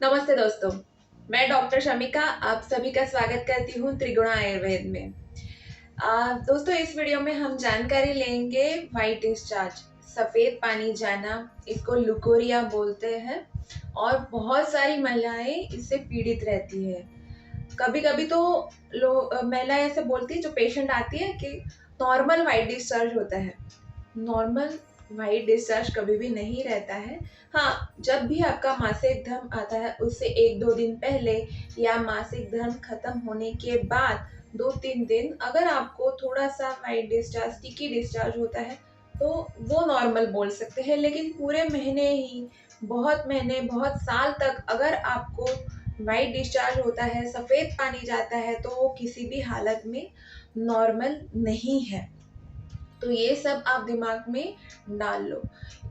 नमस्ते दोस्तों, मैं डॉक्टर शमिका आप सभी का स्वागत करती हूँ त्रिगुणा आयुर्वेद में। दोस्तों इस वीडियो में हम जानकारी लेंगे वाइट डिस्चार्ज, सफेद पानी जाना, इसको लुकोरिया बोलते हैं और बहुत सारी महिलाएं इससे पीड़ित रहती है। कभी-कभी तो महिलाएं ऐसे बोलती है, जो पेशेंट आती है कि नॉर्मल वाइट डिस्चार्ज होता है। नॉर्मल वाइट डिस्चार्ज कभी भी नहीं रहता है। हाँ, जब भी आपका मासिक धर्म आता है उससे 1-2 दिन पहले या मासिक धर्म खत्म होने के बाद 2-3 दिन अगर आपको थोड़ा-सा वाइट डिस्चार्ज, स्टिकी डिस्चार्ज होता है, तो वो नॉर्मल बोल सकते हैं। लेकिन पूरे महीने, बहुत साल तक अगर आपको वाइट डिस्चार्ज होता है, सफ़ेद पानी जाता है, तो वो किसी भी हालत में नॉर्मल नहीं है। तो ये सब आप दिमाग में डाल लो।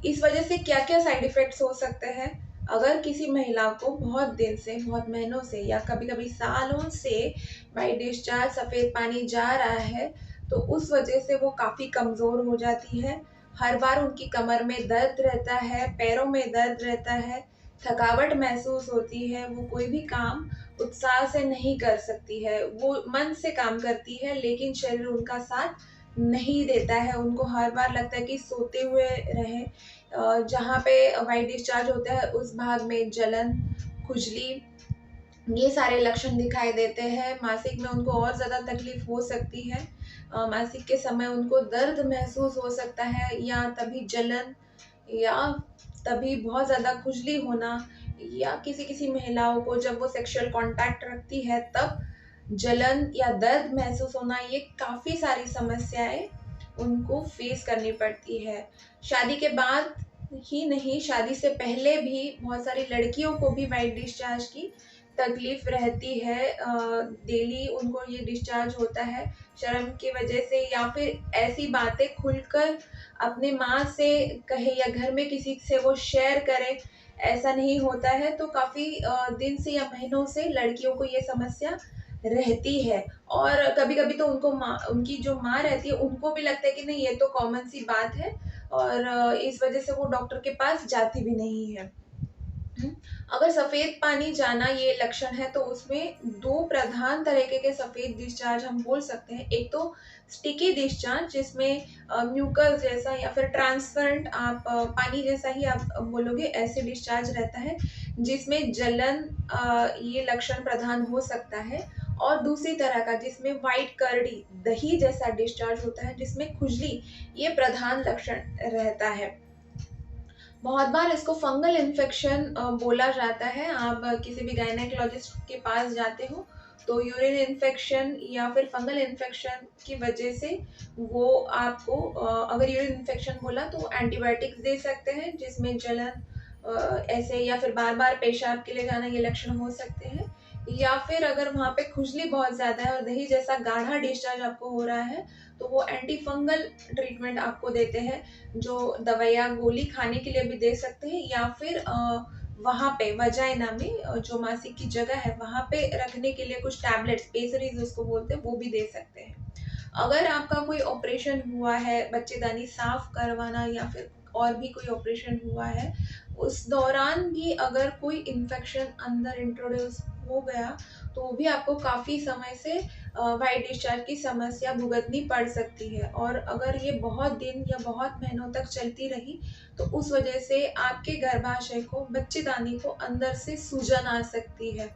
इस वजह से क्या-क्या साइड इफ़ेक्ट्स हो सकते हैं? अगर किसी महिला को बहुत दिन से, बहुत महीनों से या कभी-कभी सालों से वाइट डिस्चार्ज, सफ़ेद पानी जा रहा है, तो उस वजह से वो काफ़ी कमज़ोर हो जाती है। हर बार उनकी कमर में दर्द रहता है, पैरों में दर्द रहता है, थकावट महसूस होती है, वो कोई भी काम उत्साह से नहीं कर सकती है। वो मन से काम करती है, लेकिन शरीर उनका साथ नहीं देता है। उनको हर बार लगता है कि सोते हुए रहें। जहाँ पे वाइट डिस्चार्ज होता है उस भाग में जलन, खुजली, ये सारे लक्षण दिखाई देते हैं। मासिक में उनको और ज़्यादा तकलीफ हो सकती है। मासिक के समय उनको दर्द महसूस हो सकता है, या तभी जलन, या तभी बहुत ज़्यादा खुजली होना, या किसी-किसी महिलाओं को जब वो सेक्सुअल कॉन्टैक्ट रखती है तब जलन या दर्द महसूस होना, ये काफ़ी सारी समस्याएँ उनको फेस करनी पड़ती है। शादी के बाद ही नहीं, शादी से पहले भी बहुत सारी लड़कियों को भी वाइट डिस्चार्ज की तकलीफ़ रहती है। डेली उनको ये डिस्चार्ज होता है, शर्म की वजह से या फिर ऐसी बातें खुलकर अपने माँ से कहे या घर में किसी से वो शेयर करे, ऐसा नहीं होता है। तो काफ़ी दिन से या महीनों से लड़कियों को ये समस्या रहती है। और कभी-कभी तो उनकी जो माँ रहती है, उनको भी लगता है कि नहीं, ये तो कॉमन सी बात है, और इस वजह से वो डॉक्टर के पास जाती भी नहीं है। हुँ। अगर सफ़ेद पानी जाना ये लक्षण है, तो उसमें 2 प्रधान तरीके के सफ़ेद डिस्चार्ज हम बोल सकते हैं। एक तो स्टिकी डिस्चार्ज, जिसमें म्यूकस जैसा या फिर ट्रांसपेरेंट, आप पानी जैसा ही आप बोलोगे, ऐसे डिस्चार्ज रहता है, जिसमें जलन, ये लक्षण प्रधान हो सकता है। और दूसरी तरह का जिसमें व्हाइट कर्डी, दही जैसा डिस्चार्ज होता है, जिसमें खुजली, ये प्रधान लक्षण रहता है। बहुत बार इसको फंगल इन्फेक्शन बोला जाता है। आप किसी भी गायनेकोलॉजिस्ट के पास जाते हो, तो यूरिन इन्फेक्शन या फिर फंगल इन्फेक्शन की वजह से वो आपको, अगर यूरिन इन्फेक्शन बोला तो एंटीबायोटिक्स दे सकते हैं, जिसमें जलन, ऐसे या फिर बार-बार पेशाब के लिए जाना, ये लक्षण हो सकते हैं। या फिर अगर वहाँ पे खुजली बहुत ज़्यादा है और दही जैसा गाढ़ा डिस्चार्ज आपको हो रहा है, तो वो एंटी फंगल ट्रीटमेंट आपको देते हैं, जो दवाइयाँ गोली खाने के लिए भी दे सकते हैं, या फिर वहाँ पे वजाइना में, जो मासिक की जगह है वहाँ पे रखने के लिए कुछ टैबलेट्स, पेसरीज उसको बोलते हैं, वो भी दे सकते हैं। अगर आपका कोई ऑपरेशन हुआ है, बच्चेदानी साफ करवाना या फिर और भी कोई ऑपरेशन हुआ है, उस दौरान भी अगर कोई इन्फेक्शन अंदर इंट्रोड्यूस हो गया, तो वो भी आपको काफ़ी समय से वाइट डिस्चार्ज की समस्या भुगतनी पड़ सकती है। और अगर ये बहुत दिन या बहुत महीनों तक चलती रही, तो उस वजह से आपके गर्भाशय को, बच्चेदानी को अंदर से सूजन आ सकती है,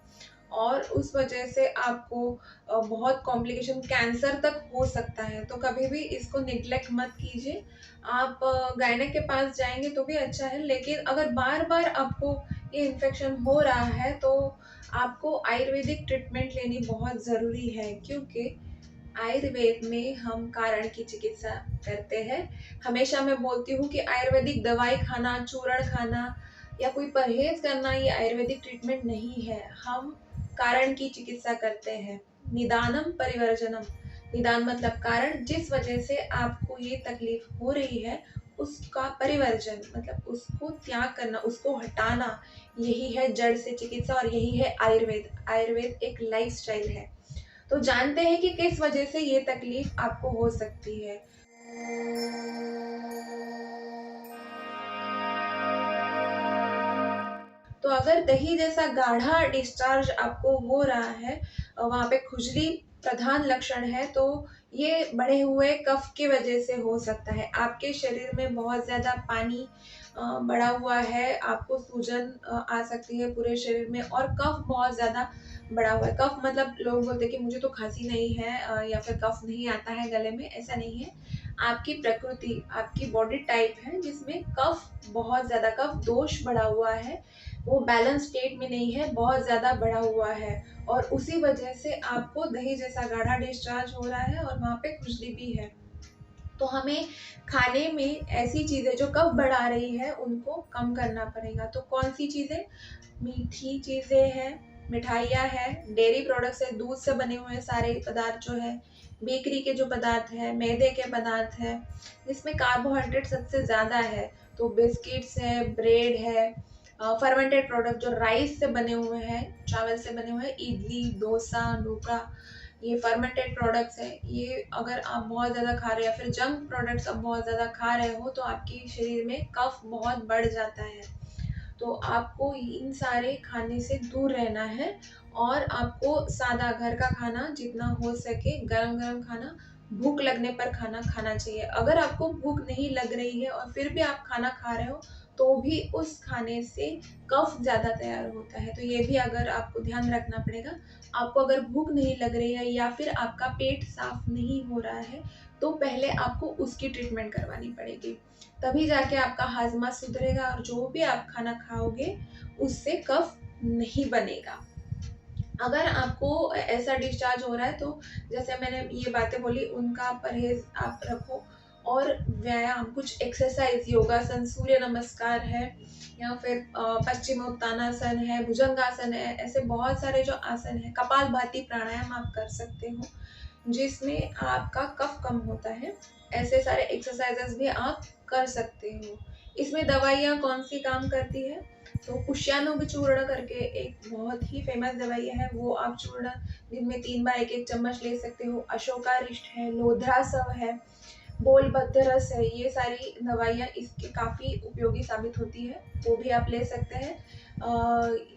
और उस वजह से आपको बहुत कॉम्प्लिकेशन, कैंसर तक हो सकता है। तो कभी भी इसको नेग्लेक्ट मत कीजिए। आप गायनेक के पास जाएँगे तो भी अच्छा है, लेकिन अगर बार-बार आपको ये इन्फेक्शन हो रहा है, तो आपको आयुर्वेदिक ट्रीटमेंट लेनी बहुत ज़रूरी है, क्योंकि आयुर्वेद में हम कारण की चिकित्सा करते हैं। हमेशा मैं बोलती हूँ कि आयुर्वेदिक दवाई खाना, चूर्ण खाना या कोई परहेज़ करना, ये आयुर्वेदिक ट्रीटमेंट नहीं है। हम कारण की चिकित्सा करते हैं। निदानम परिवर्जनम, निदान मतलब कारण, जिस वजह से आपको ये तकलीफ हो रही है, उसका परिवर्जन मतलब उसको त्याग करना, उसको हटाना, यही है जड़ से चिकित्सा और यही है आयुर्वेद। आयुर्वेद एक लाइफ़स्टाइल है। तो जानते हैं कि किस वजह से ये तकलीफ आपको हो सकती है। तो अगर दही जैसा गाढ़ा डिस्चार्ज आपको हो रहा है, वहाँ पे खुजली प्रधान लक्षण है, तो ये बढ़े हुए कफ की वजह से हो सकता है। आपके शरीर में बहुत ज़्यादा पानी बढ़ा हुआ है, आपको सूजन आ सकती है पूरे शरीर में, और कफ बहुत ज़्यादा बढ़ा हुआ है। कफ मतलब लोग बोलते हैं कि मुझे तो खांसी नहीं है या फिर कफ नहीं आता है गले में, ऐसा नहीं है। आपकी प्रकृति, आपकी बॉडी टाइप है जिसमें कफ बहुत ज़्यादा, कफ दोष बढ़ा हुआ है, वो बैलेंस स्टेट में नहीं है, बहुत ज़्यादा बढ़ा हुआ है, और उसी वजह से आपको दही जैसा गाढ़ा डिस्चार्ज हो रहा है और वहाँ पे खुजली भी है। तो हमें खाने में ऐसी चीज़ें जो कफ बढ़ा रही है उनको कम करना पड़ेगा। तो कौन सी चीज़ें? मीठी चीज़ें हैं, मिठाइयाँ हैं, डेयरी प्रोडक्ट्स है, दूध से बने हुए सारे पदार्थ जो है, बेकरी के जो पदार्थ हैं, मैदे के पदार्थ हैं, जिसमें कार्बोहाइड्रेट सबसे ज़्यादा है। तो बिस्किट्स है, ब्रेड है, फर्मेंटेड प्रोडक्ट जो राइस से बने हुए हैं, चावल से बने हुए हैं, इडली, डोसा, ढोकला, ये फर्मेंटेड प्रोडक्ट्स हैं। ये अगर आप बहुत ज़्यादा खा रहे हैं या फिर जंक प्रोडक्ट्स आप बहुत ज़्यादा खा रहे हो, तो आपके शरीर में कफ बहुत बढ़ जाता है। तो आपको इन सारे खाने से दूर रहना है, और आपको सादा घर का खाना जितना हो सके, गरम-गरम खाना, भूख लगने पर खाना खाना चाहिए। अगर आपको भूख नहीं लग रही है और फिर भी आप खाना खा रहे हो, तो भी उस खाने से कफ ज़्यादा तैयार होता है। तो ये भी अगर आपको ध्यान रखना पड़ेगा। आपको अगर भूख नहीं लग रही है या फिर आपका पेट साफ नहीं हो रहा है, तो पहले आपको उसकी ट्रीटमेंट करवानी पड़ेगी। तभी जाके आपका हाजमा सुधरेगा और जो भी आप खाना खाओगे उससे कफ नहीं बनेगा। अगर आपको ऐसा डिस्चार्ज हो रहा है, तो जैसे मैंने ये बातें बोली उनका परहेज आप रखो, और व्यायाम, कुछ एक्सरसाइज, योगासन, सूर्य नमस्कार है, या फिर पश्चिमोत्तानासन है, भुजंगासन है, ऐसे बहुत सारे जो आसन है, कपालभाति प्राणायाम आप कर सकते हो जिसमें आपका कफ कम होता है। ऐसे सारे एक्सरसाइजेस भी आप कर सकते हो। इसमें दवाइयाँ कौन सी काम करती है? तो कुष्यानुग चूर्ण करके एक बहुत ही फेमस दवाई है, वो आप चूर्ण दिन में 3 बार 1-1 चम्मच ले सकते हो। अशोकारिष्ट है, लोध्रासव है, बोलबद्दरस है, ये सारी दवाइयाँ इसके काफ़ी उपयोगी साबित होती है, वो भी आप ले सकते हैं।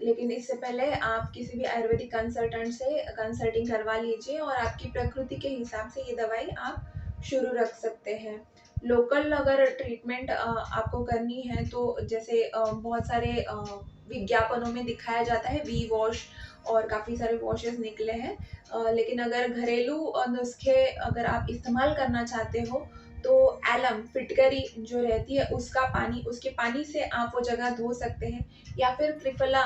लेकिन इससे पहले आप किसी भी आयुर्वेदिक कंसल्टेंट से कंसल्टिंग करवा लीजिए, और आपकी प्रकृति के हिसाब से ये दवाई आप शुरू रख सकते हैं। लोकल अगर ट्रीटमेंट आपको करनी है, तो जैसे बहुत सारे विज्ञापनों में दिखाया जाता है वी वॉश, और काफ़ी सारे वॉशेस निकले हैं। लेकिन अगर घरेलू नुस्खे अगर आप इस्तेमाल करना चाहते हो, तो एलम फिटकरी जो रहती है उसका पानी, उसके पानी से आप वो जगह धो सकते हैं, या फिर त्रिफला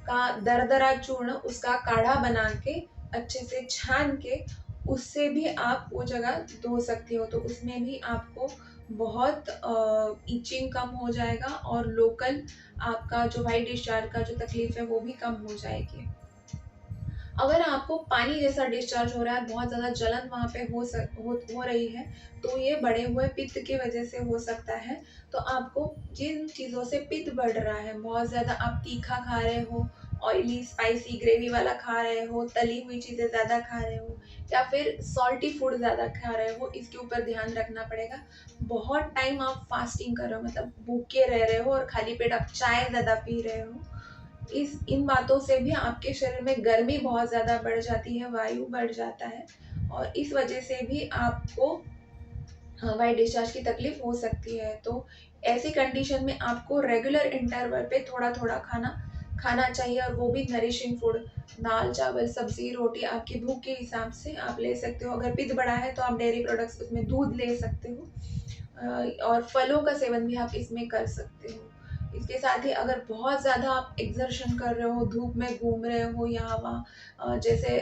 का दरदरा चूर्ण, उसका काढ़ा बना के अच्छे से छान के उससे भी आप वो जगह धो सकते हो। तो उसमें भी आपको बहुत इचिंग कम हो जाएगा, और लोकल आपका जो व्हाइट डिस्चार्ज का जो तकलीफ है वो भी कम हो जाएगी। अगर आपको पानी जैसा डिस्चार्ज हो रहा है, बहुत ज़्यादा जलन वहाँ पे हो रही है, तो ये बढ़े हुए पित्त की वजह से हो सकता है। तो आपको जिन चीज़ों से पित्त बढ़ रहा है, बहुत ज़्यादा आप तीखा खा रहे हो, ऑयली, स्पाइसी, ग्रेवी वाला खा रहे हो, तली हुई चीज़ें ज़्यादा खा रहे हो, या फिर सॉल्टी फूड ज़्यादा खा रहे हो, इसके ऊपर ध्यान रखना पड़ेगा। बहुत टाइम आप फास्टिंग कर रहे हो, मतलब भूखे रह रहे हो और खाली पेट आप चाय ज़्यादा पी रहे हो, इस इन बातों से भी आपके शरीर में गर्मी बहुत ज़्यादा बढ़ जाती है, वायु बढ़ जाता है, और इस वजह से भी आपको व्हाइट डिस्चार्ज की तकलीफ हो सकती है। तो ऐसी कंडीशन में आपको रेगुलर इंटरवल पे थोड़ा-थोड़ा खाना खाना चाहिए, और वो भी नरिशिंग फूड, दाल, चावल, सब्ज़ी, रोटी आपकी भूख के हिसाब से आप ले सकते हो। अगर पित्त बढ़ा है तो आप डेयरी प्रोडक्ट्स, उसमें दूध ले सकते हो, और फलों का सेवन भी आप इसमें कर सकते हो। इसके साथ ही अगर बहुत ज़्यादा आप एक्सर्शन कर रहे हो, धूप में घूम रहे हो यहाँ वहाँ, जैसे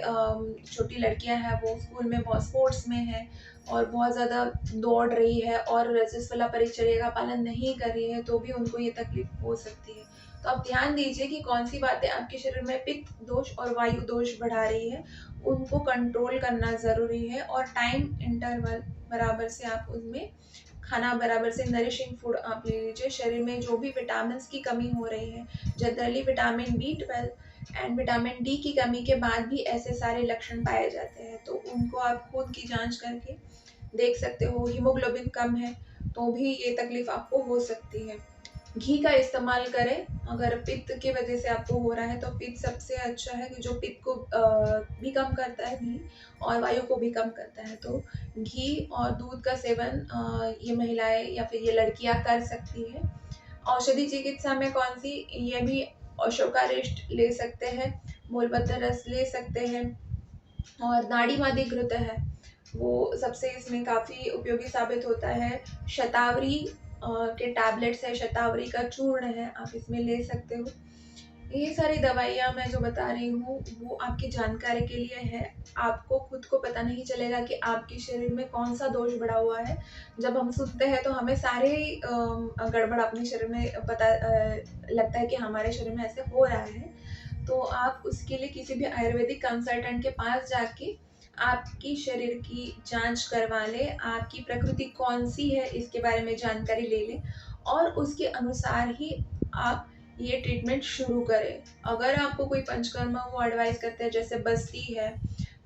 छोटी लड़कियाँ हैं वो स्कूल में बहुत स्पोर्ट्स में है और बहुत ज़्यादा दौड़ रही है और रजस्वला परिचर्या का पालन नहीं कर रही है, तो भी उनको ये तकलीफ हो सकती है। तो आप ध्यान दीजिए कि कौन सी बातें आपके शरीर में पित्त दोष और वायु दोष बढ़ा रही है, उनको कंट्रोल करना ज़रूरी है, और टाइम इंटरवल बराबर से आप उनमें खाना बराबर से नरिशिंग फूड आप ले लीजिए। शरीर में जो भी विटामिन्स की कमी हो रही है, generally vitamin B12 and vitamin D की कमी के बाद भी ऐसे सारे लक्षण पाए जाते हैं, तो उनको आप खून की जांच करके देख सकते हो। हीमोग्लोबिन कम है तो भी ये तकलीफ आपको हो सकती है। घी का इस्तेमाल करें। अगर पित्त की वजह से आपको हो रहा है तो पित्त सबसे अच्छा है कि जो पित्त को भी कम करता है घी, और वायु को भी कम करता है। तो घी और दूध का सेवन ये महिलाएं या फिर ये लड़कियां कर सकती है। औषधि चिकित्सा में कौन सी, ये भी अशोकारिष्ट ले सकते हैं, मूलपत्र रस ले सकते हैं, और नाड़ी मादी घृत है वो सबसे इसमें काफ़ी उपयोगी साबित होता है। शतावरी के टैबलेट्स है, शतावरी का चूर्ण है, आप इसमें ले सकते हो। ये सारी दवाइयाँ मैं जो बता रही हूँ वो आपकी जानकारी के लिए है। आपको खुद को पता नहीं चलेगा कि आपके शरीर में कौन सा दोष बढ़ा हुआ है। जब हम सुनते हैं तो हमें सारे गड़बड़ अपने शरीर में पता लगता है कि हमारे शरीर में ऐसे हो रहा है। तो आप उसके लिए किसी भी आयुर्वेदिक कंसल्टेंट के पास जाके आपकी शरीर की जांच करवा लें, आपकी प्रकृति कौन सी है इसके बारे में जानकारी ले लें, और उसके अनुसार ही आप ये ट्रीटमेंट शुरू करें। अगर आपको कोई पंचकर्मा वो एडवाइस करते हैं, जैसे बस्ती है,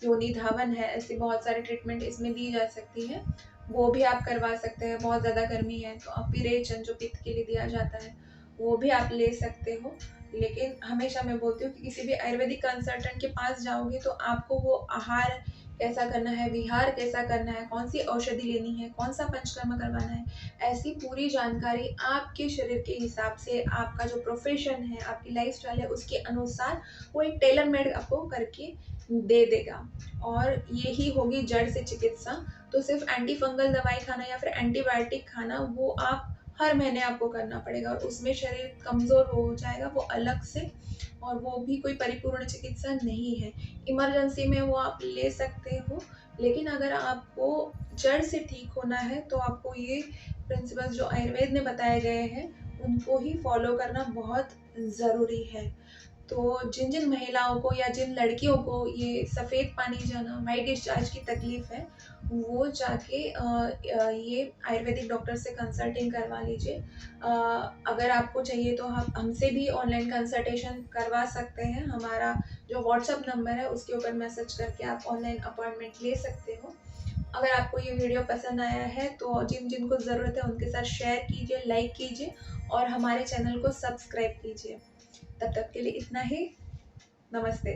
योनि धावन है, ऐसी बहुत सारी ट्रीटमेंट इसमें दी जा सकती है, वो भी आप करवा सकते हैं। बहुत ज़्यादा गर्मी है तो आप विरेचन जो पित्त के लिए दिया जाता है वो भी आप ले सकते हो। लेकिन हमेशा मैं बोलती हूँ कि किसी भी आयुर्वेदिक कंसल्टेंट के पास जाओगे तो आपको वो आहार कैसा करना है, विहार कैसा करना है, कौन सी औषधि लेनी है, कौन सा पंचकर्म करवाना है, ऐसी पूरी जानकारी आपके शरीर के हिसाब से, आपका जो प्रोफेशन है, आपकी लाइफस्टाइल है, उसके अनुसार वो एक टेलर मेड आपको करके दे देगा। और यही होगी जड़ से चिकित्सा। तो सिर्फ एंटी फंगल दवाई खाना या फिर एंटीबायोटिक खाना वो आप हर महीने आपको करना पड़ेगा, और उसमें शरीर कमज़ोर हो जाएगा वो अलग से, और वो भी कोई परिपूर्ण चिकित्सा नहीं है। इमरजेंसी में वो आप ले सकते हो, लेकिन अगर आपको जड़ से ठीक होना है तो आपको ये प्रिंसिपल्स जो आयुर्वेद में बताए गए हैं उनको ही फॉलो करना बहुत ज़रूरी है। तो जिन जिन महिलाओं को या जिन लड़कियों को ये सफ़ेद पानी जाना, वाइट डिस्चार्ज की तकलीफ है, वो जाके ये आयुर्वेदिक डॉक्टर से कंसल्टिंग करवा लीजिए। अगर आपको चाहिए तो हम हमसे भी ऑनलाइन कंसल्टेशन करवा सकते हैं। हमारा जो व्हाट्सअप नंबर है उसके ऊपर मैसेज करके आप ऑनलाइन अपॉइंटमेंट ले सकते हो। अगर आपको ये वीडियो पसंद आया है तो जिन जिनको ज़रूरत है उनके साथ शेयर कीजिए, लाइक कीजिए, और हमारे चैनल को सब्सक्राइब कीजिए। तब तक के लिए इतना ही। नमस्ते।